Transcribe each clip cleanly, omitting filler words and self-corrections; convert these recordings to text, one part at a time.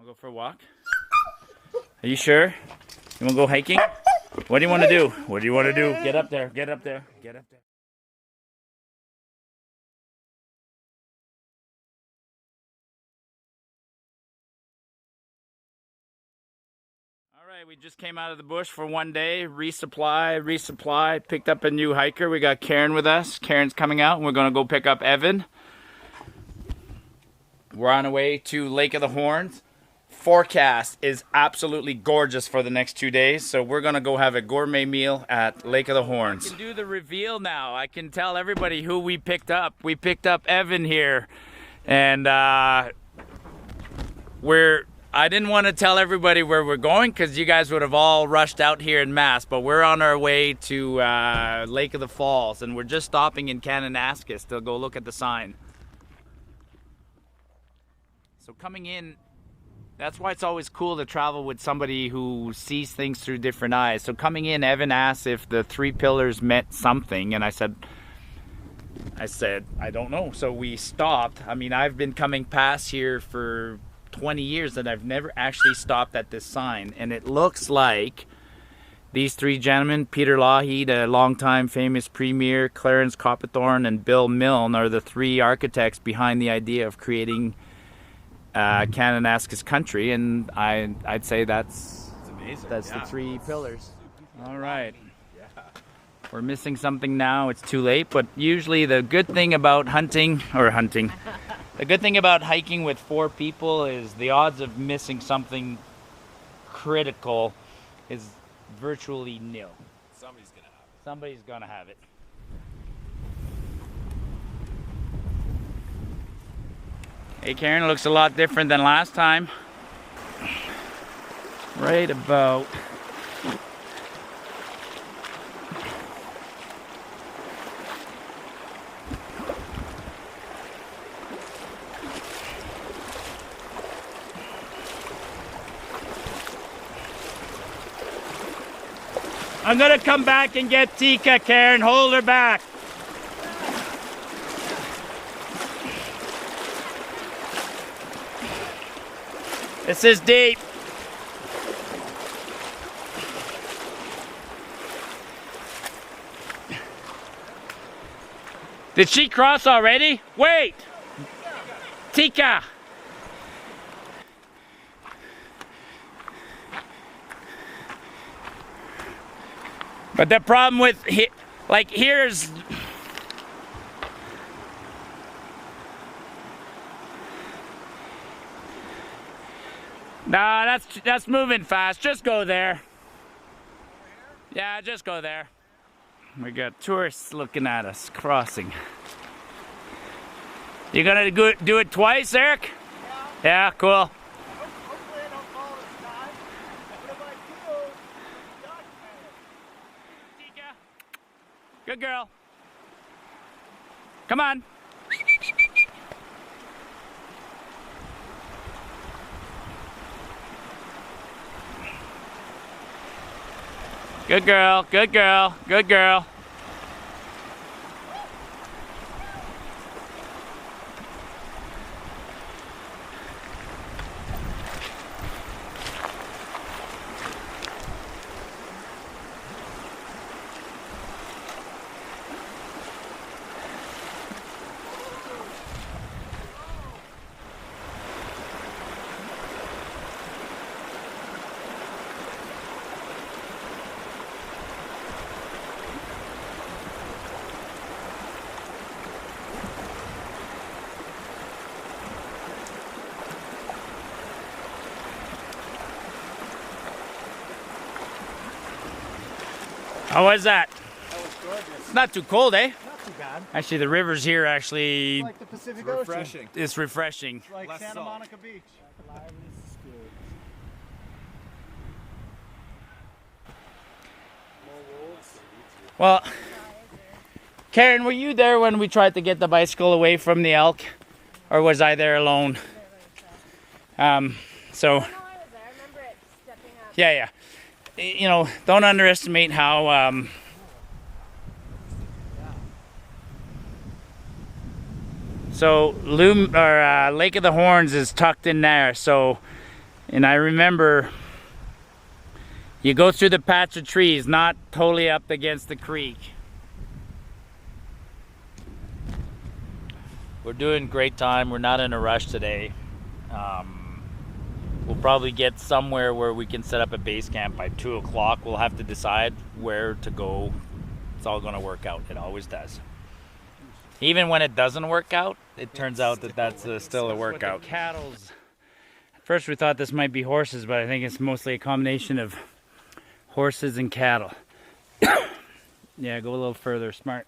Wanna go for a walk? Are you sure? You wanna go hiking? What do you want to do? What do you want to do? Get up there. Get up there. Get up there. All right, we just came out of the bush for one day. Resupply. Picked up a new hiker. We got Karen with us. Karen's coming out, and we're going to go pick up Evan. We're on our way to Lake of the Horns. Forecast is absolutely gorgeous for the next 2 days, so we're gonna go have a gourmet meal at Lake of the Horns. I can do the reveal now. I can tell everybody who we picked up. We picked up Evan here, and I didn't want to tell everybody where we're going because you guys would have all rushed out here in mass, but we're on our way to Lake of the Falls, and we're just stopping in Kananaskis to go look at the sign. So coming in, that's why it's always cool to travel with somebody who sees things through different eyes. So coming in, Evan asked if the 3 pillars meant something, and I said, I don't know. So we stopped. I mean, I've been coming past here for 20 years, and I've never actually stopped at this sign. And it looks like these 3 gentlemen, Peter Leahy, the longtime famous premier, Clarence Copperthorne, and Bill Milne, are the 3 architects behind the idea of creating Kananaskis Country, and I'd say that's amazing. That's the 3 pillars. All right. We're missing something now. It's too late, but usually the good thing about the good thing about hiking with 4 people is the odds of missing something critical is virtually nil. Somebody's gonna have it. Somebody's gonna have it. Hey Karen, it looks a lot different than last time. Right about I'm gonna come back and get Tika, Karen. Hold her back. This is deep. Did she cross already? Wait! Tika! But the problem with, here's... Nah, that's moving fast. Just go there. Yeah, just go there. We got tourists looking at us crossing. You gonna do it twice, Eric? Yeah. Yeah, cool. Hopefully I don't fall this time. But if I do, Tika. Good girl. Come on. Good girl, good girl, good girl. How was that? That was gorgeous. It's not too cold, eh? Not too bad. Actually, the rivers here actually... It's like the Pacific Refreshing. Ocean. It's refreshing. It's like Less Santa salt. Monica Beach. Well, Karen, were you there when we tried to get the bicycle away from the elk? Or was I there alone? So... No, I was there. I remember it stepping up. Yeah. You know, don't underestimate how so Lake of the Horns is tucked in there, so And I remember you go through the patch of trees, not totally up against the creek. We're doing great time. We're not in a rush today. We'll probably get somewhere where we can set up a base camp by 2 o'clock. We'll have to decide where to go. It's all gonna work out. It always does. Even when it doesn't work out, it turns out that that's still a workout. Cattle's. At first we thought this might be horses, but I think it's mostly a combination of horses and cattle. Yeah, go a little further, smart.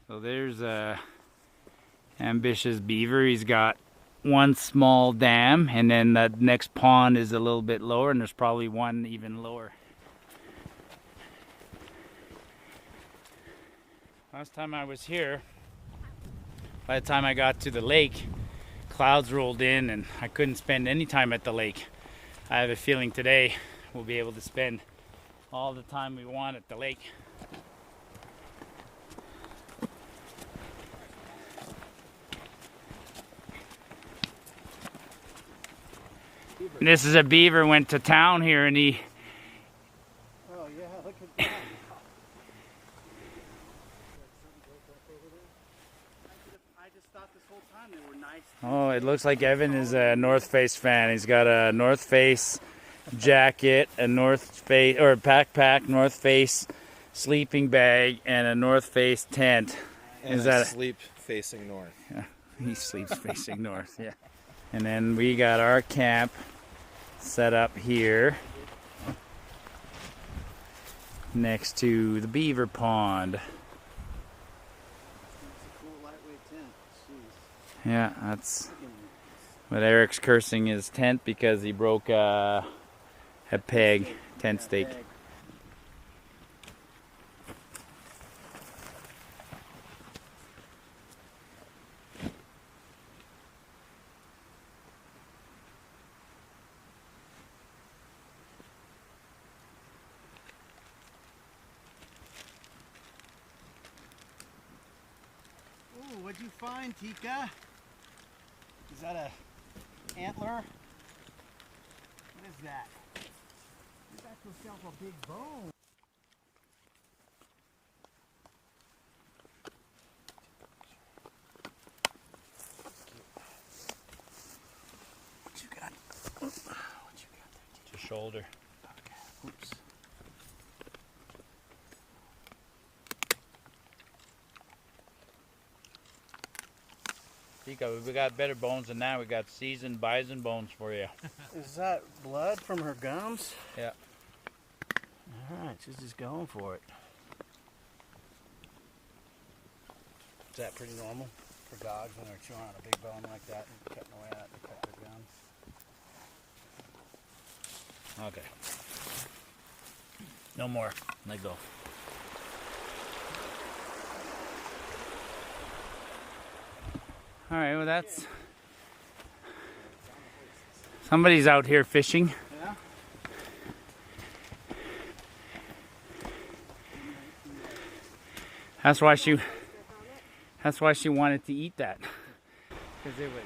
So there's a ambitious beaver. He's got one small dam, and then the next pond is a little bit lower, and there's probably one even lower. Last time I was here, by the time I got to the lake, clouds rolled in and I couldn't spend any time at the lake. I have a feeling today we'll be able to spend all the time we want at the lake. This is a beaver went to town here, and he... Oh yeah, look at that. I just thought this whole time they were nice. Oh, it looks like Evan is a North Face fan. He's got a North Face jacket, a North Face, or a backpack, North Face sleeping bag, and a North Face tent. And is that sleep facing north? Yeah, he sleeps facing north, yeah. And then we got our camp set up here next to the beaver pond. Cool lightweight tent. Jeez. Yeah, that's what Eric's cursing his tent because he broke a peg, tent stake. Ooh, what'd you find, Tika? Is that a antler? What is that? You got yourself a big bone. What you got? What you got there, Tika? Your shoulder. Okay. Oops. Tika, we got better bones than that. We got seasoned bison bones for you. Is that blood from her gums? Yeah. Alright, she's just going for it. Is that pretty normal for dogs when they're chewing on a big bone like that and cutting away at it to cut their gums? Okay. No more. Let go. All right, well that's... Somebody's out here fishing. Yeah? That's why she wanted to eat that. Because it was...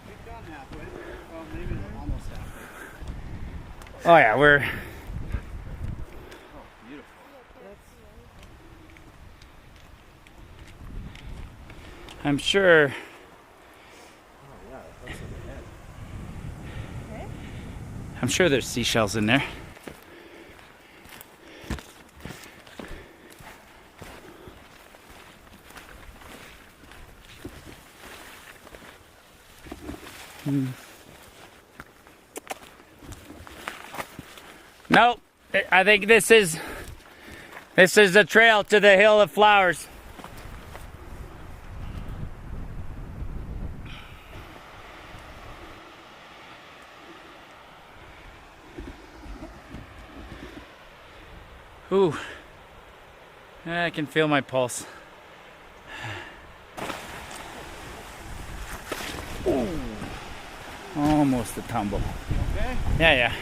We've gone halfway. Well, maybe almost halfway. Oh yeah, we're... I'm sure. I'm sure there's seashells in there. Nope. I think this is the trail to the Hill of Flowers. Ooh, I can feel my pulse. Ooh, almost a tumble. Okay. Yeah, yeah.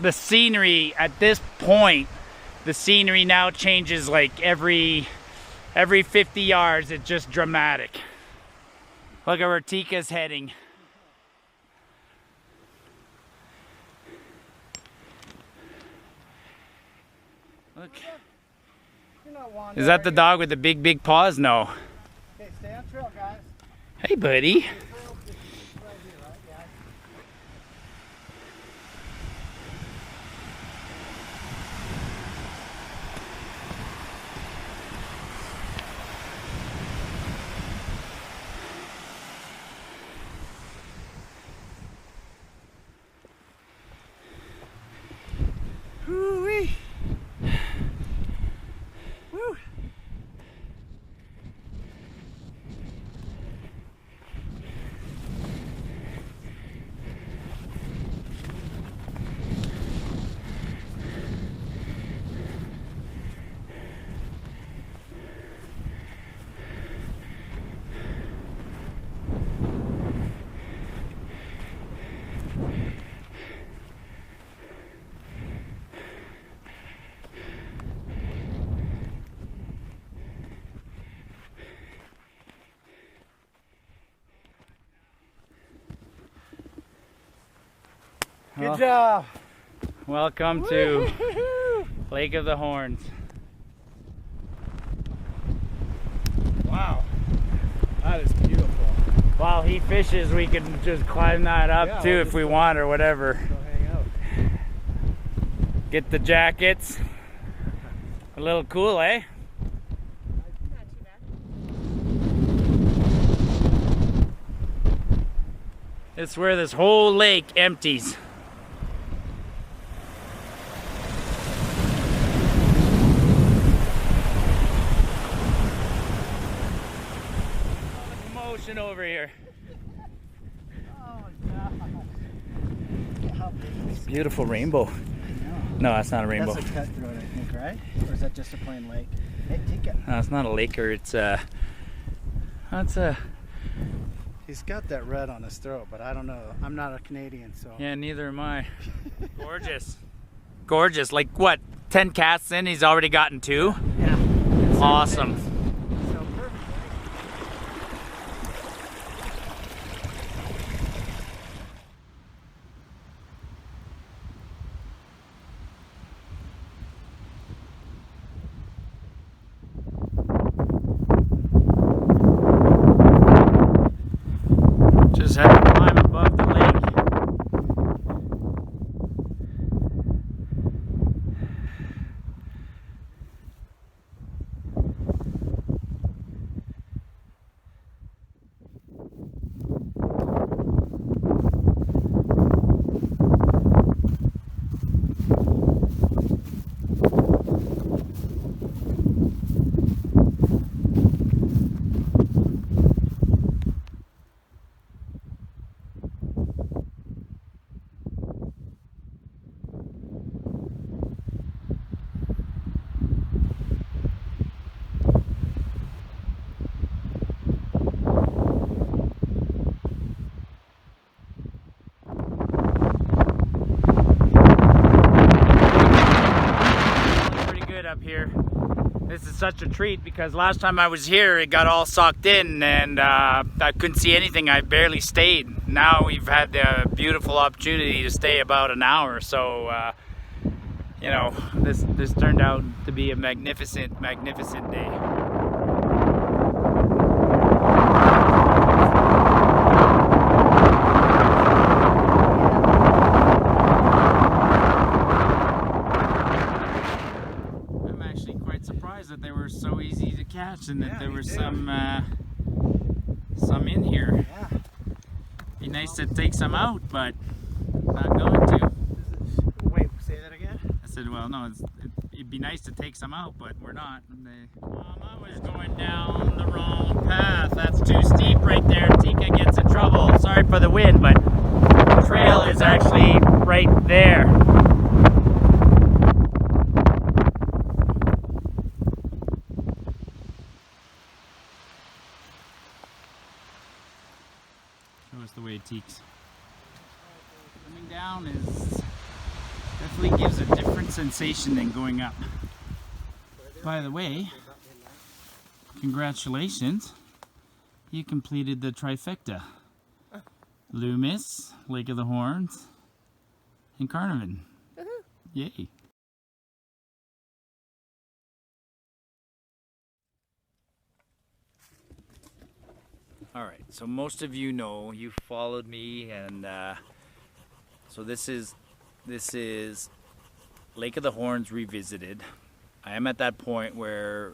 the scenery at this point, the scenery now changes like every 50 yards. It's just dramatic. Look at where Tika's heading. Look. Is that the dog with the big paws? No. Okay, stay on trail, guys. Hey, buddy. Woo-wee. Woo. Good job. Welcome to Lake of the Horns. Wow, that is beautiful. While he fishes, we can just climb that up too if we want or whatever. Go hang out. Get the jackets. A little cool, eh? Not too bad. It's where this whole lake empties. Commotion over here. Oh God. How big is this? Beautiful rainbow. I know. No, that's not a rainbow. That's a cutthroat, I think, right? Or is that just a plain lake? Hey, Tika. No, it's not a laker. It's that's a. He's got that red on his throat, but I don't know. I'm not a Canadian, so. Yeah, neither am I. Gorgeous. Gorgeous. Like what? 10 casts in, he's already gotten 2? Yeah. Awesome. So perfect. Just had to climb above the lake. Up here. This is such a treat because last time I was here it got all socked in and I couldn't see anything. I barely stayed. Now we've had the beautiful opportunity to stay about an hour, so you know, this turned out to be a magnificent day. That they were so easy to catch and that there was some in here. Yeah. Be nice to take some out, but not going to. Wait, say that again? I said, well, no, it'd be nice to take some out, but we're not. I was going down the wrong path. That's too steep right there. Tika gets in trouble. Sorry for the wind, but the trail is actually right there. Show us the way it teaks. Coming down is definitely gives a different sensation than going up. By the way, congratulations. You completed the trifecta. Loomis, Lake of the Horns, and Carnarvon. Yay. Alright, so most of you know, you followed me, and so this is Lake of the Horns revisited. I am at that point where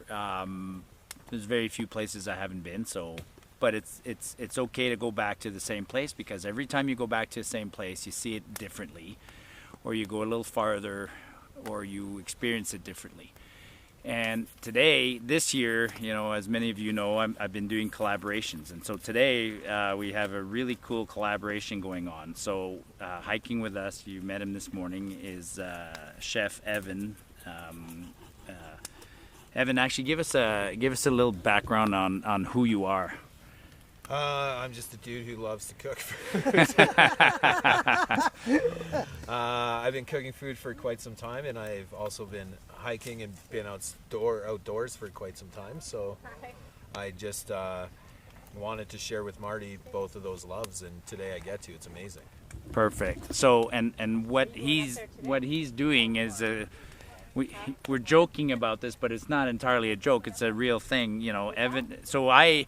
there's very few places I haven't been, so but it's okay to go back to the same place, because every time you go back to the same place you see it differently, or you go a little farther, or you experience it differently. And today, this year, you know, as many of you know, I've been doing collaborations, and so today we have a really cool collaboration going on. So hiking with us, you met him this morning, is Chef Evan. Evan, actually give us a little background on who you are. I'm just a dude who loves to cook food. I've been cooking food for quite some time, and I've also been hiking and been outdoors for quite some time. So I just wanted to share with Marty both of those loves, and today I get to. It's amazing. Perfect. So and what he's doing is we're joking about this, but it's not entirely a joke. It's a real thing, you know. Evan. So I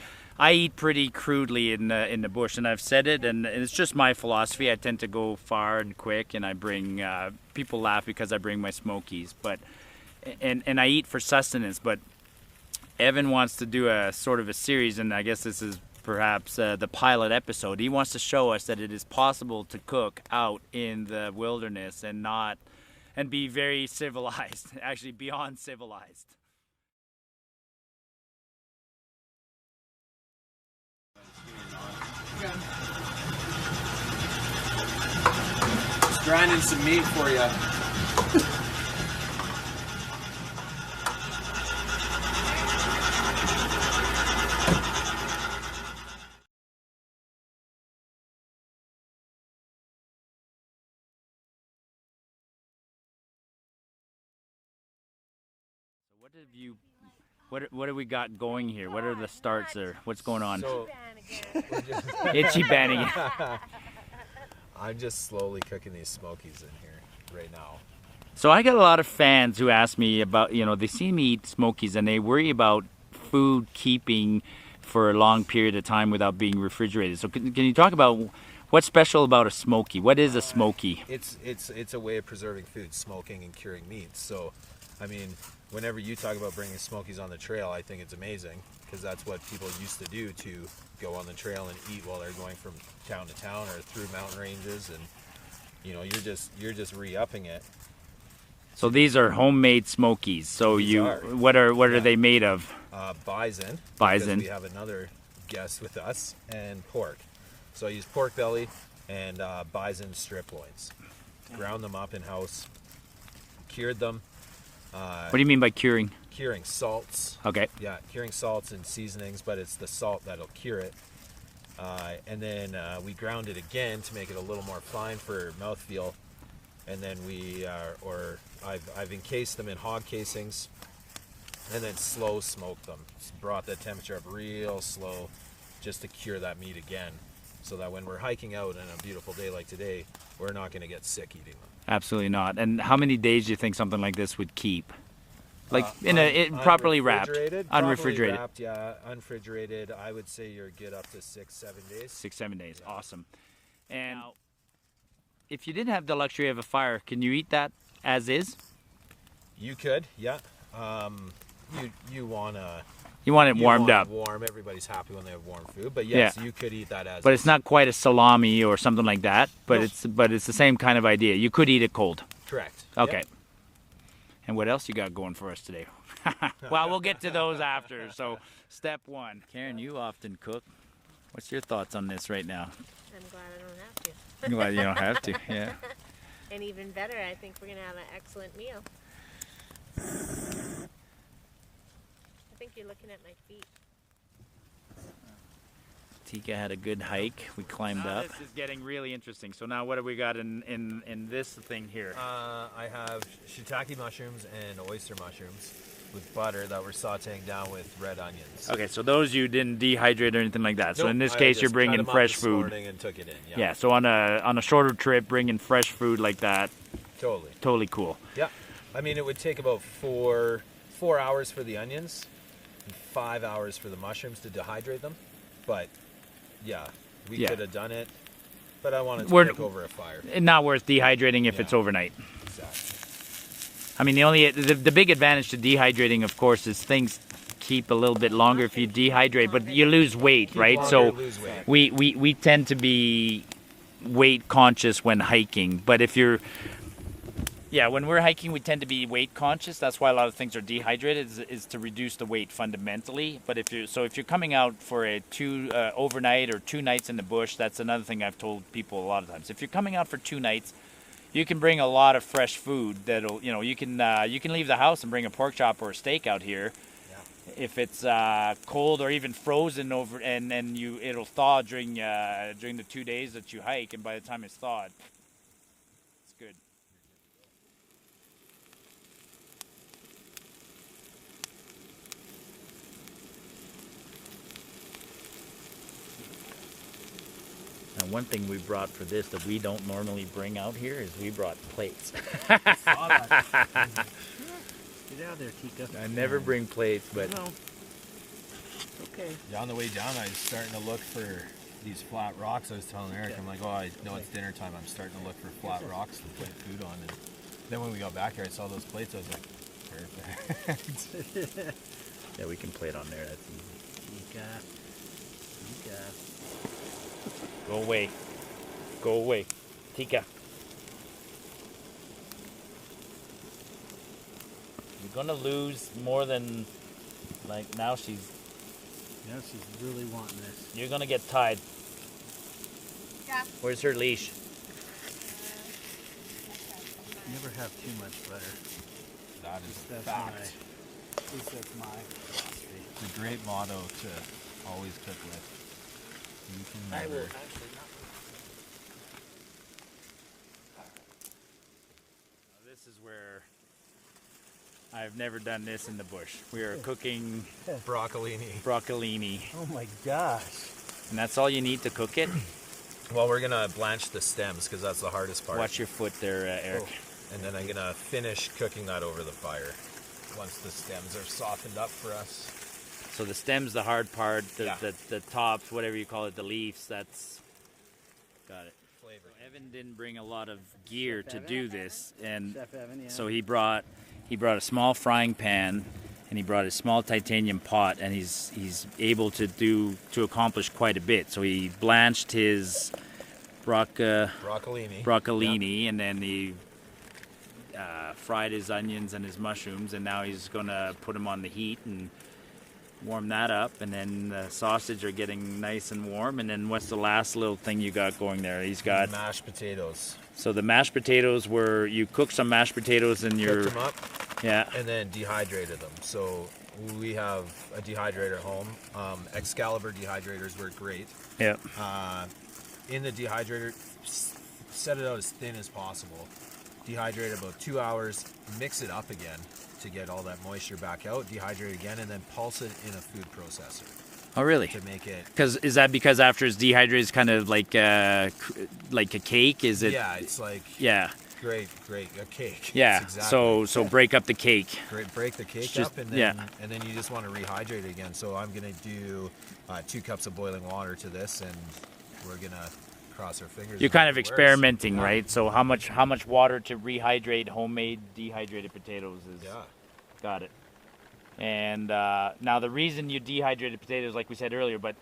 eat pretty crudely in the bush, and I've said it, and it's just my philosophy. I tend to go far and quick, and I bring people laugh because I bring my Smokies, but and I eat for sustenance. But Evan wants to do a sort of a series, and I guess this is perhaps the pilot episode. He wants to show us that it is possible to cook out in the wilderness and be very civilized, actually beyond civilized. Just grinding some meat for you. What have we got going here? What are the starts there? What's going on? So, Itchy banning. I'm just slowly cooking these Smokies in here right now. So I got a lot of fans who ask me about, you know, they see me eat Smokies and they worry about food keeping for a long period of time without being refrigerated. So can you talk about what's special about a Smoky? What is a Smoky? It's a way of preserving food, smoking and curing meats. So, I mean, whenever you talk about bringing Smokies on the trail, I think it's amazing, because that's what people used to do, to go on the trail and eat while they're going from town to town or through mountain ranges, and you know, you're just re-upping it. So these are homemade Smokies. So what are they made of? Bison. Bison. We have another guest with us, and pork. So I use pork belly and bison strip loins. Ground them up in house, cured them. What do you mean by curing? Curing salts. Okay. Yeah, curing salts and seasonings, but it's the salt that'll cure it. And then we ground it again to make it a little more fine for mouthfeel. And then I've encased them in hog casings, and then slow smoked them. Just brought that temperature up real slow, just to cure that meat again, so that when we're hiking out on a beautiful day like today, we're not going to get sick eating them. Absolutely not. And how many days do you think something like this would keep? Like properly wrapped, unrefrigerated. Wrapped, yeah, unrefrigerated. I would say you're good up to 6-7 days. 6-7 days, Yeah. Awesome. And now, if you didn't have the luxury of a fire, can you eat that as is? You could, yeah. You want it warmed up. Warm. Everybody's happy when they have warm food, but yes, Yeah. you could eat that as. But is. it's not quite a salami or something like that. But No. it's the same kind of idea. You could eat it cold. Correct. Okay. Yep. And what else you got going for us today? Well, we'll get to those after. So, step one. Karen, you often cook. What's your thoughts on this right now? I'm glad I don't have to. Well, you don't have to. Yeah. And even better, I think we're going to have an excellent meal. I think you're looking at my feet. Tika had a good hike. We climbed up. This is getting really interesting. So now what have we got in this thing here? I have shiitake mushrooms and oyster mushrooms with butter that we're sauteing down with red onions. Okay, so those you didn't dehydrate or anything like that. So Nope, in this I case, just you're cut bringing them up fresh this food. morning and took it in. Yeah, Yeah. So on a shorter trip, bringing fresh food like that, totally cool. Yeah, I mean it would take about four hours for the onions and 5 hours for the mushrooms to dehydrate them. But yeah, we could have done it. But I wanted to cook over a fire. Not worth dehydrating if it's overnight. Exactly. I mean, the big advantage to dehydrating, of course, is things keep a little bit longer if you dehydrate, but you lose weight, right? So we tend to be weight conscious when hiking, but if you're when we're hiking, we tend to be weight conscious. That's why a lot of things are dehydrated, is to reduce the weight fundamentally. But if you're coming out for a overnight or 2 nights in the bush, that's another thing I've told people a lot of times. If you're coming out for 2 nights, you can bring a lot of fresh food that'll, you can leave the house and bring a pork chop or a steak out here. Yeah. If it's cold or even frozen and it'll thaw during the 2 days that you hike, and by the time it's thawed, it's good. Now, one thing we brought for this that we don't normally bring out here is we brought plates. Get out of there, Tika. I never bring plates, but no. Okay. Yeah, on the way down, I was starting to look for these flat rocks. I was telling Eric, I'm like, oh, I know it's dinner time. I'm starting to look for flat rocks to put food on. And then when we got back here, I saw those plates. I was like, perfect. Yeah, we can plate on there. That's easy. Tika. Go away. Go away. Tika. You're gonna lose more than, like, now she's... Yeah, she's really wanting this. You're gonna get tied. Yeah. Where's her leash? Never have too much butter. That is That's fact. at least that's my philosophy. It's a great motto to always cook with. You can never... I will actually not. This is where I've never done this in the bush. We are cooking broccolini. Oh my gosh. And that's all you need to cook it? Well, we're gonna blanch the stems because that's the hardest part. Watch your foot there, Eric. Oh. And then I'm gonna finish cooking that over the fire once the stems are softened up for us. So the stem's the hard part, the tops, whatever you call it, the leaves, that's... Got it. Flavor. Evan didn't bring a lot of gear to Evan? do this, and Chef Evan, yeah. so he brought a small frying pan, and he brought a small titanium pot, and he's able to accomplish quite a bit. So he blanched his broccolini, and then he fried his onions and his mushrooms, and now he's gonna put them on the heat and warm that up, and then the sausage are getting nice and warm. And then what's the last little thing you got going there? He's got mashed potatoes. So the mashed potatoes were, you cooked some mashed potatoes in your... Cooked them up. Yeah. And then dehydrated them. So we have a dehydrator at home. Excalibur dehydrators work great. Yeah. In the dehydrator, set it out as thin as possible. Dehydrate about 2 hours, mix it up again to get all that moisture back out, dehydrate again, and then pulse it in a food processor. Oh, really? To make it... Is that because after it's dehydrated, it's kind of like a cake? Is it? Yeah, it's like... Yeah. Great, a cake. Yeah, exactly. so break up the cake. Break the cake just, up, and then you just want to rehydrate it again. So I'm going to do 2 cups of boiling water to this, and we're going to cross our fingers. You're kind of experimenting, right? So how much water to rehydrate homemade dehydrated potatoes is? Yeah. Got it. And now the reason you dehydrated potatoes, like we said earlier, but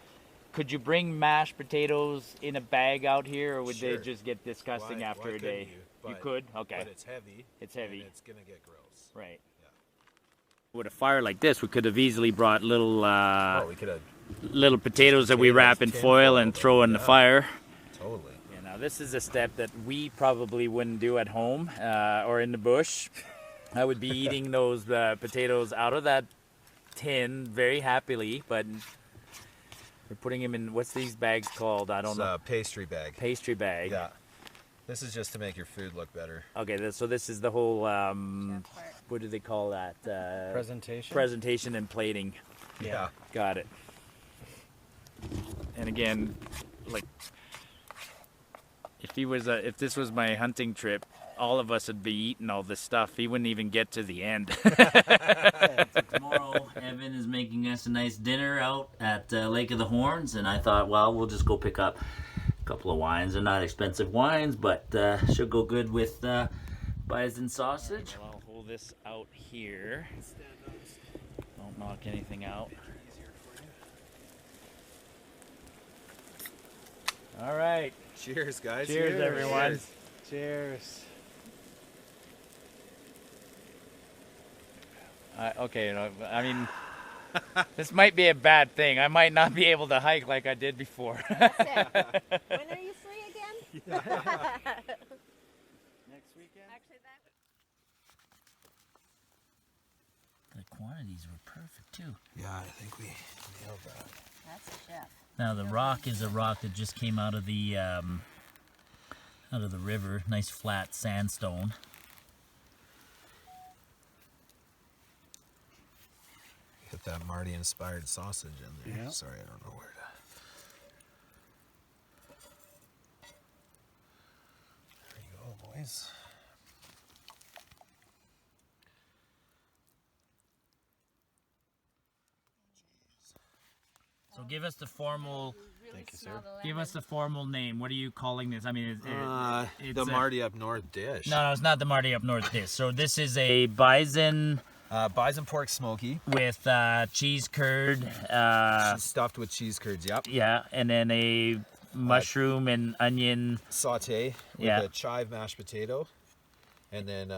could you bring mashed potatoes in a bag out here, or would they just get disgusting after a day? You could? Okay. But it's heavy. It's heavy. And it's going to get gross. Right. Yeah. With a fire like this, we could have easily brought little we could have little potatoes that we wrap in foil and throw in the fire. Totally. Yeah, now this is a step that we probably wouldn't do at home or in the bush. I would be eating those potatoes out of that tin very happily, but We're putting him in, what's these bags called? I don't It's know. a pastry bag. Pastry bag. Yeah. This is just to make your food look better. Okay, so this is the whole, Chef part. what do they call that? Presentation. Presentation and plating. Yeah. Got it. And again, like, if this was my hunting trip, all of us would be eating all this stuff. He wouldn't even get to the end. Tomorrow, Evan is making us a nice dinner out at Lake of the Horns, and I thought, well, we'll just go pick up a couple of wines. They're not expensive wines, but should go good with bison sausage. Well, I'll hold this out here. Don't knock anything out. All right. Cheers, guys. Cheers, everyone. Cheers. Okay, no, I mean, this might be a bad thing. I might not be able to hike like I did before. When are you free again? Next weekend? Actually, that. The quantities were perfect too. Yeah, I think we nailed that. That's a chef. Now the rock is a rock that just came out of the river. Nice flat sandstone. Get that Marty-inspired sausage in there. Yeah. Sorry, I don't know where to. There you go, boys. So give us the formal. Really Thank you, smell sir. the Give lemon. us the formal name. What are you calling this? I mean, it's The Martyupnorth dish. No, it's not the Martyupnorth dish. So this is a bison Bison pork smoky. with cheese curd. Stuffed with cheese curds, yep. Yeah, and then a mushroom and onion. Saute with Yeah. a chive mashed potato. And then,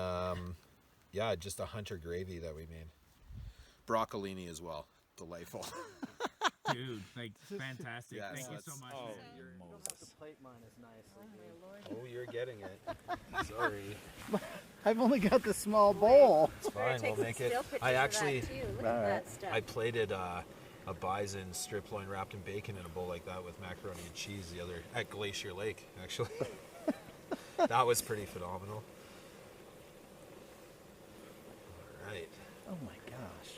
yeah, just a hunter gravy that we made. Broccolini as well. Delightful. Dude, like fantastic. Yeah, Thank so you that's- so much. oh, man. you're- The plate mine is nice. Oh, my Lord. Oh, you're getting it. Sorry. I've only got the small bowl. It's Better fine. take We'll some make it. still pictures I of actually, that too. Look All at right. that stuff. I plated a bison strip loin wrapped in bacon in a bowl like that with macaroni and cheese the other at Glacier Lake, actually. That was pretty phenomenal. All right. Oh my gosh.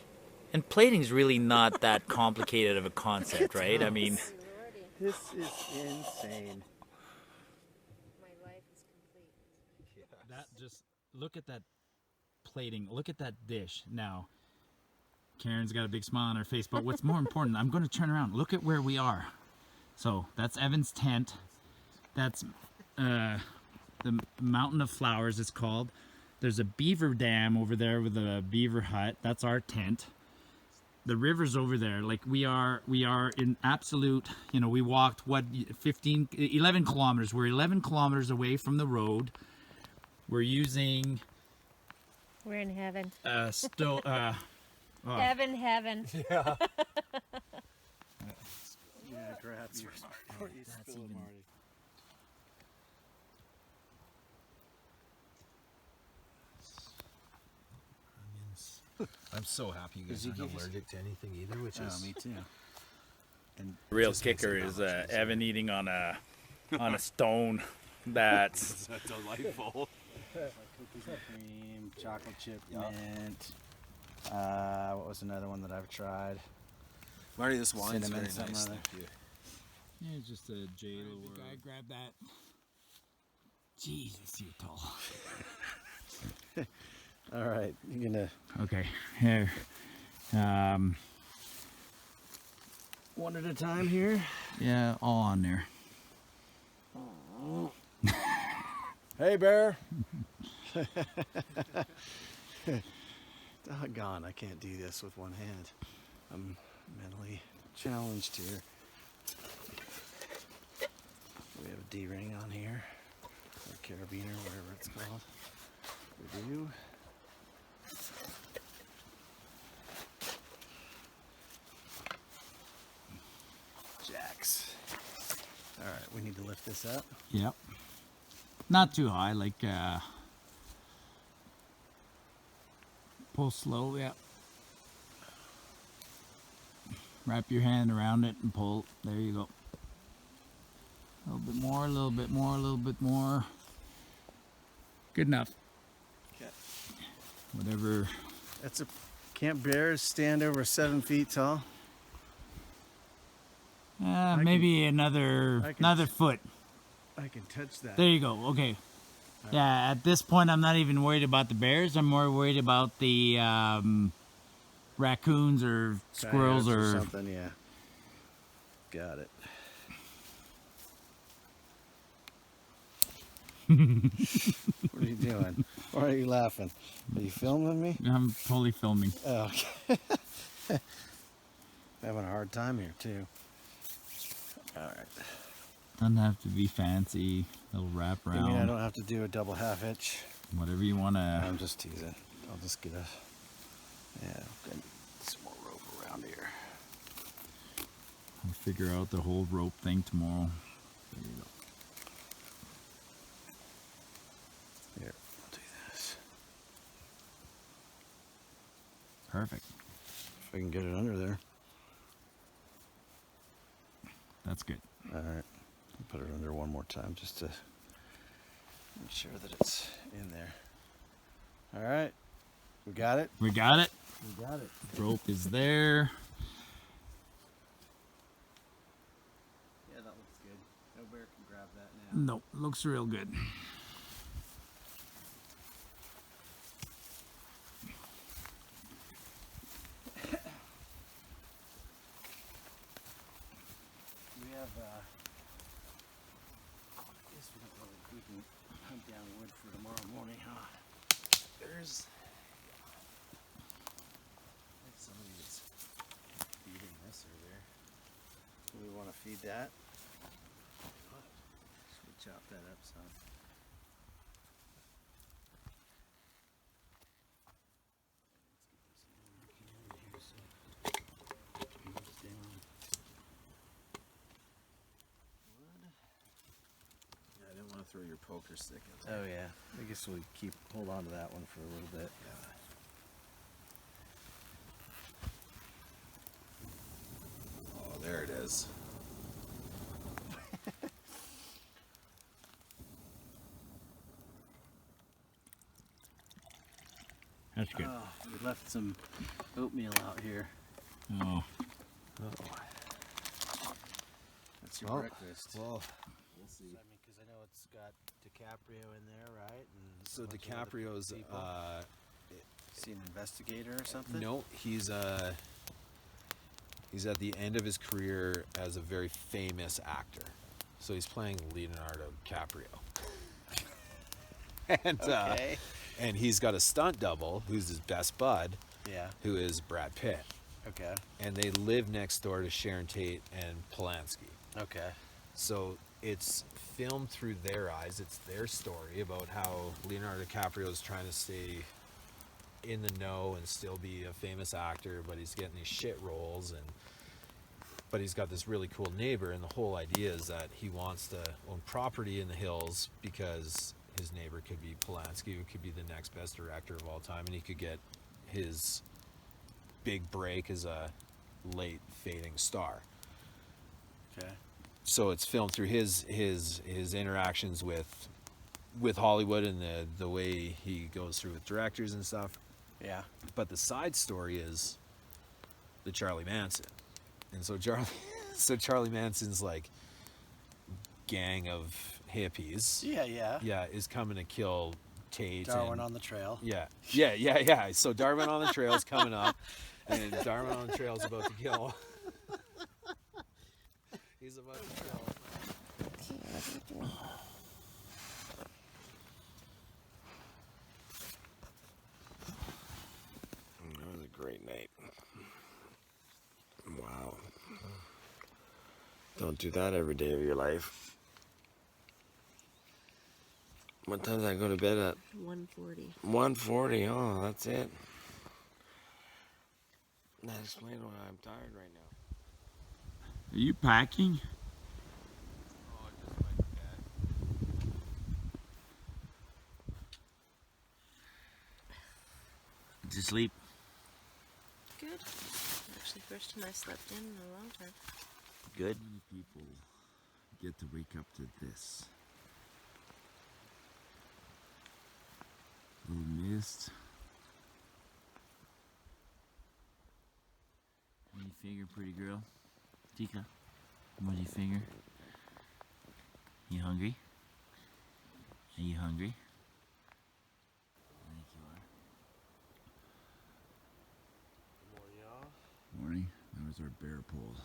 And plating's really not that complicated of a concept, right? I mean, Lordy, This is insane. my life is complete. that just look at that plating. Look at that dish. Now, Karen's got a big smile on her face, but what's more important, I'm going to turn around. Look at where we are. So that's Evan's tent. That's the Mountain of Flowers, it's called. There's a beaver dam over there with a beaver hut. That's our tent. The river's over there. Like we are in absolute, we walked 11 kilometers. We're 11 kilometers away from the road. We're using We're in heaven. Heaven. Heaven. Yeah, grab your That's even- Onions. I'm so happy you guys Did you aren't give us- allergic to anything either, which Oh, is me too. And Real Just makes kicker it is that much easier. Evan eating on a stone. That's delightful. cookies and cream, chocolate chip Yeah. mint. What was another one that I've tried? Marty, this wine's Cinnamon, very something nice. or other. Thank you. yeah, just a jade or guy grab that. Jesus, you're tall. All right, you're gonna Okay, here. one at a time here. Yeah, all on there. Hey, bear. Doggone, I can't do this with one hand. I'm mentally challenged here. We have a D-ring on here, or carabiner, whatever it's called. We do. Jacks. All right, we need to lift this up. Yep. Not too high, like pull slow, yeah. Wrap your hand around it and pull. There you go. A little bit more, a little bit more, a little bit more. Good enough. Okay. Whatever. Can't bears stand over 7 feet tall? Maybe another foot. I can touch that. There you go. Okay. Yeah, at this point, I'm not even worried about the bears. I'm more worried about the raccoons or squirrels Coyotes or something. Yeah. Got it. What are you doing? Why are you laughing? Are you filming me? I'm totally filming. Oh, okay. Having a hard time here too. All right. Doesn't have to be fancy. Little wrap You around. mean I don't have to do a double half hitch? Whatever you want to. I'm just teasing. I'll just get get some more rope around here. I'll figure out the whole rope thing tomorrow. There you go. Here, I'll do this. Perfect. If I can get it under there. That's good. All right. I'll put it under one more time just to make sure that it's in there. All right. We got it? We got it. We got it. Rope is there. Yeah, that looks good. No bear can grab that now. Nope, looks real good. We have, I guess we can hunt down wood for tomorrow morning, huh? There's somebody that's feeding this over there. Do we want to feed that? Should we chop that up some? I didn't want to throw your poker stick in there. Oh yeah, I guess we hold on to that one for a little bit. Oh, there it is. That's good. Oh, we left some oatmeal out here. Oh, That's your Well, breakfast. Well, we'll see. I mean, because I know it's got DiCaprio in there, right? And So a bunch of other DiCaprio's people. Is he an investigator or something? no, he's at the end of his career as a very famous actor. So he's playing Leonardo DiCaprio. And Okay. and he's got a stunt double who's his best bud, Yeah. who is Brad Pitt. Okay. And they live next door to Sharon Tate and Polanski. Okay. So it's filmed through their eyes. It's their story about how Leonardo DiCaprio is trying to stay in the know and still be a famous actor, but he's getting these shit roles, but he's got this really cool neighbor, and the whole idea is that he wants to own property in the hills because his neighbor could be Polanski, who could be the next best director of all time, and he could get his big break as a late fading star. Okay. So it's filmed through his interactions with Hollywood and the way he goes through with directors and stuff. Yeah. But the side story is the Charlie Manson. And so Charlie Manson's like gang of hippies. Yeah. Is coming to kill Tate. Darwin and, on the trail. Yeah. So Darwin on the trail's coming up, and Darwin on the trail's about to kill. He's about to kill. That was a great night. Wow. Don't do that every day of your life. What time did I go to bed at? 1:40. 1:40. Oh, that's it. That explains why I'm tired right now. are you packing? Did you sleep? Good. Actually, first time I slept in a long time. Good. Many people get to wake up to this. Little mist. What do you figure, pretty girl? Tika, what do you figure? You hungry? Are you hungry? I think you are. Morning, y'all. Morning. That was our bear pole.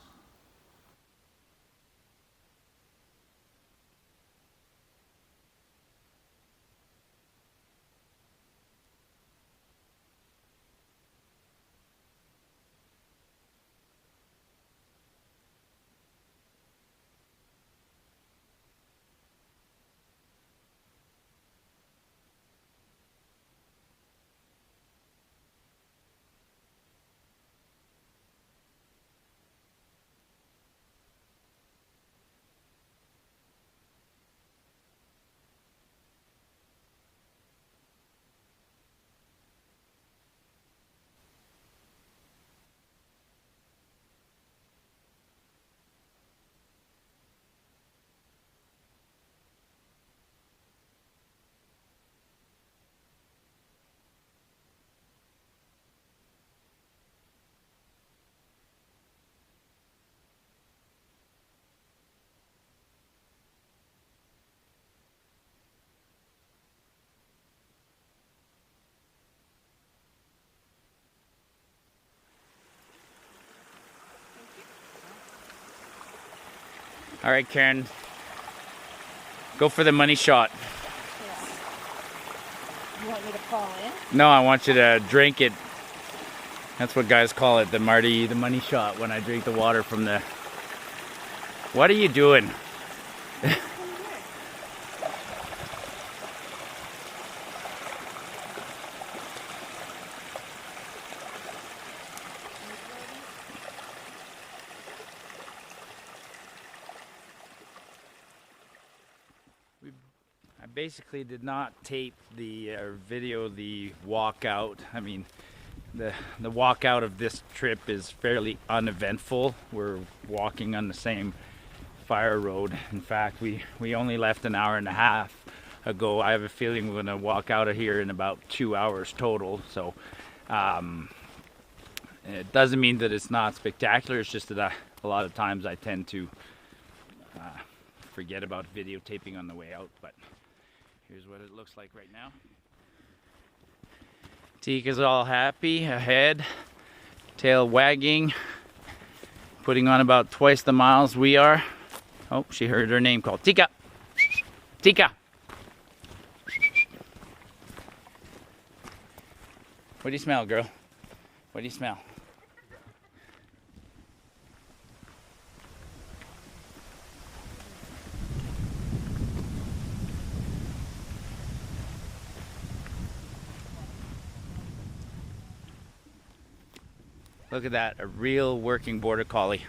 All right, Karen. Go for the money shot. You want me to fall in? No, I want you to drink it. That's what guys call it, the money shot, when I drink the water from the... What are you doing? I basically did not tape the or video the walkout. I mean, the walkout of this trip is fairly uneventful. We're walking on the same fire road. In fact, we only left an hour and a half ago. I have a feeling we're gonna walk out of here in about 2 hours total. So it doesn't mean that it's not spectacular. It's just that a lot of times I tend to forget about videotaping on the way out. But here's what it looks like right now. Tika's all happy, ahead, tail wagging, putting on about twice the miles we are. Oh, she heard her name called. Tika! Tika! What do you smell, girl? What do you smell? Look at that, a real working border collie.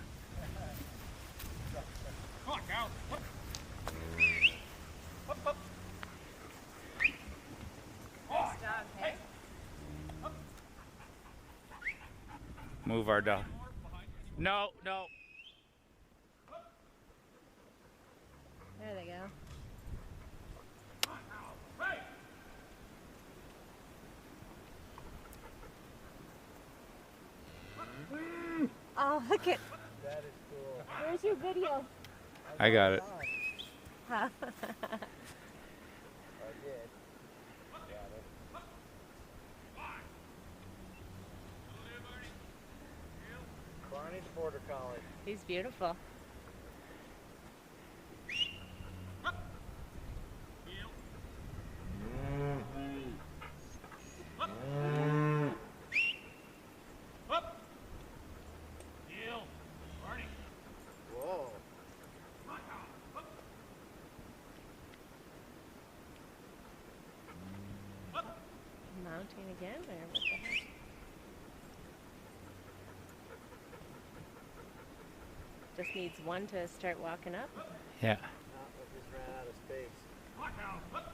Move our dog. No, no. There they go. Oh, look at. That is cool. Where's your video? I got it. Huh? I did. Got it. Barney the border collie. He's beautiful. Whoa. Mounting again, or what the heck? Just needs one to start walking up. Yeah. I just ran out of space. All out.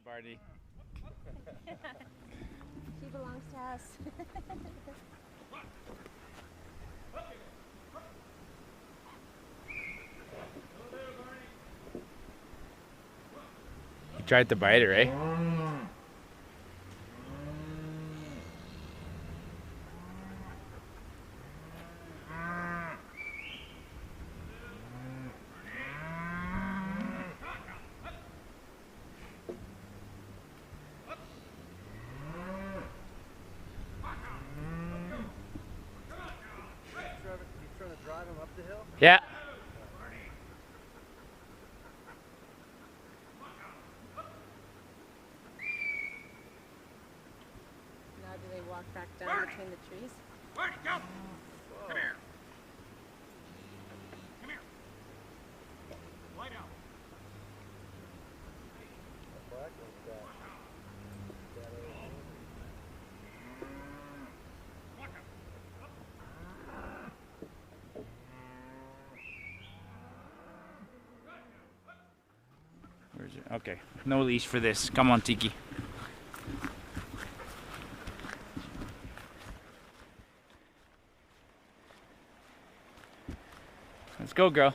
Barney. She belongs to us. You tried to bite her, eh? You trying to drive him up the hill? Yeah. Now do they walk back down between the trees? Come here. Come here. Lie down. Black one's got Where's it? Okay, no leash for this. Come on, Tiki. Let's go, girl.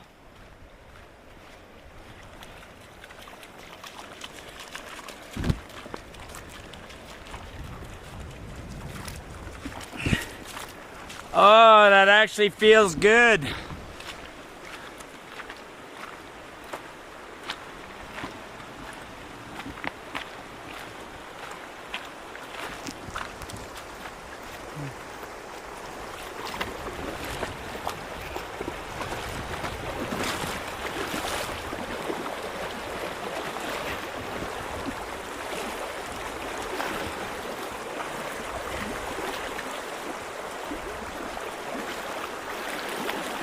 Oh, that actually feels good.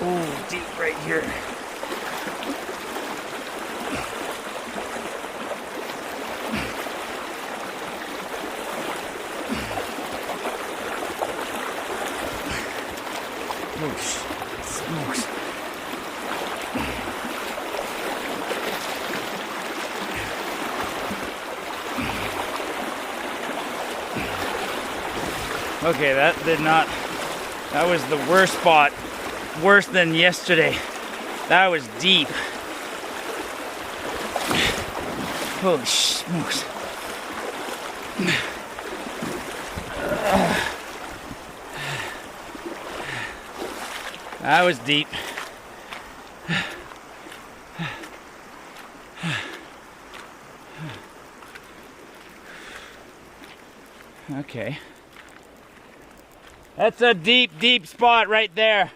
Oh, deep right here. Oh, smokes. Okay, that did not, that was the worst spot. Worse than yesterday. That was deep. Holy smokes. That was deep. Okay. That's a deep, deep spot right there.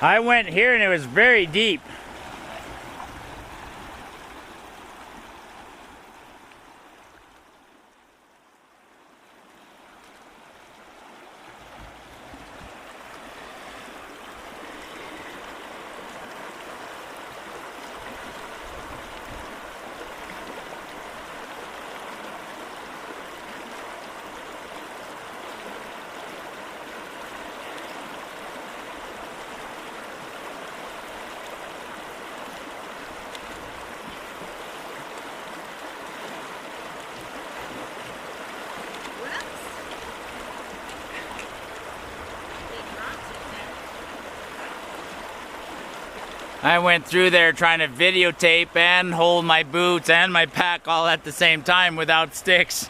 I went here and it was very deep. I went through there trying to videotape and hold my boots and my pack all at the same time without sticks.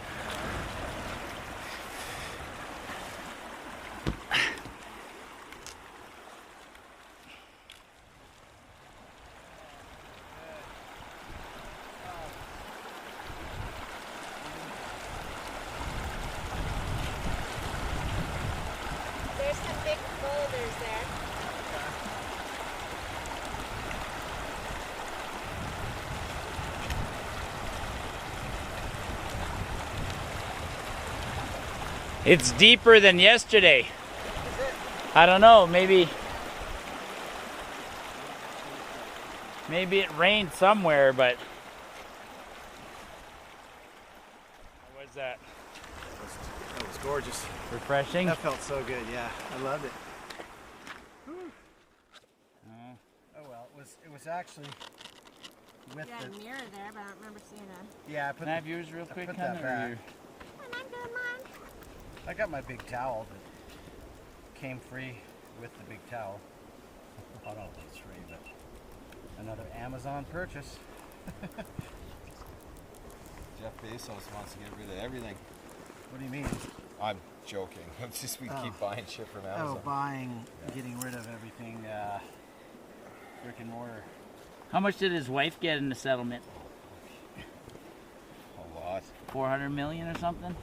There's some big boulders there. It's deeper than yesterday. I don't know, maybe it rained somewhere, but what was that? That was gorgeous. Refreshing? That felt so good, yeah. I loved it. Oh well, it was actually with You had the a mirror there, but I don't remember seeing a. yeah. I put Can I have yours real quick, put Hannah, that or back. your- And I'm doing mine. I got my big towel that came free with the big towel. I don't know if it's free, but another Amazon purchase. Jeff Bezos wants to get rid of everything. What do you mean? I'm joking. It's just we keep buying shit from Amazon. Oh, getting rid of everything, brick and mortar. How much did his wife get in the settlement? A lot. 400 million or something?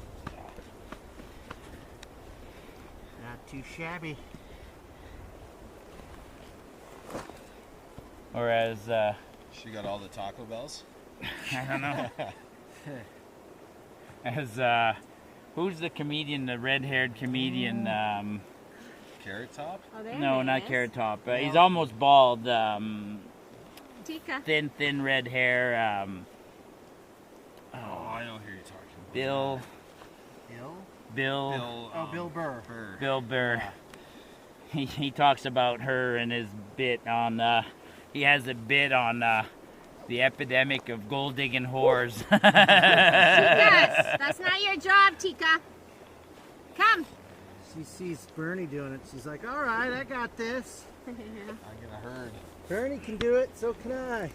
Not too shabby. Or as, She got all the Taco Bells. I don't know. As, who's the comedian, the red-haired comedian? Carrot Top. Oh, there No, he not is. Carrot Top. He's almost bald. Tika. Thin red hair. Oh, I know who you're talking about. Bill. Bill Burr. Bill Burr. He talks about her and his bit on. He has a bit on the epidemic of gold digging whores. Yes, that's not your job, Tika. Come. She sees Bernie doing it. She's like, all right, I got this. I get a herd. Bernie can do it, so can I.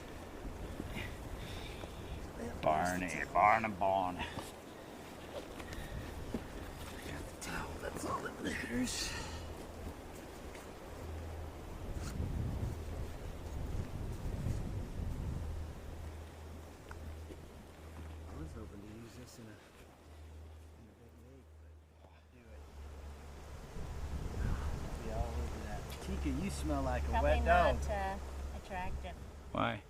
Barney. That's all that matters. I was hoping to use this in a big lake, but do it. Be all over that. Tika, you smell like a Probably wet not dog. attractive. Why?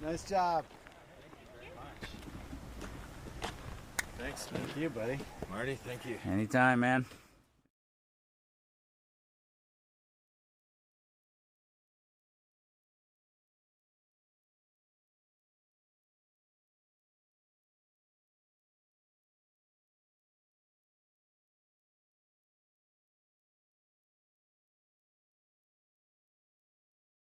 Nice job. Thanks. Thank you, buddy. Marty, thank you. Anytime, man.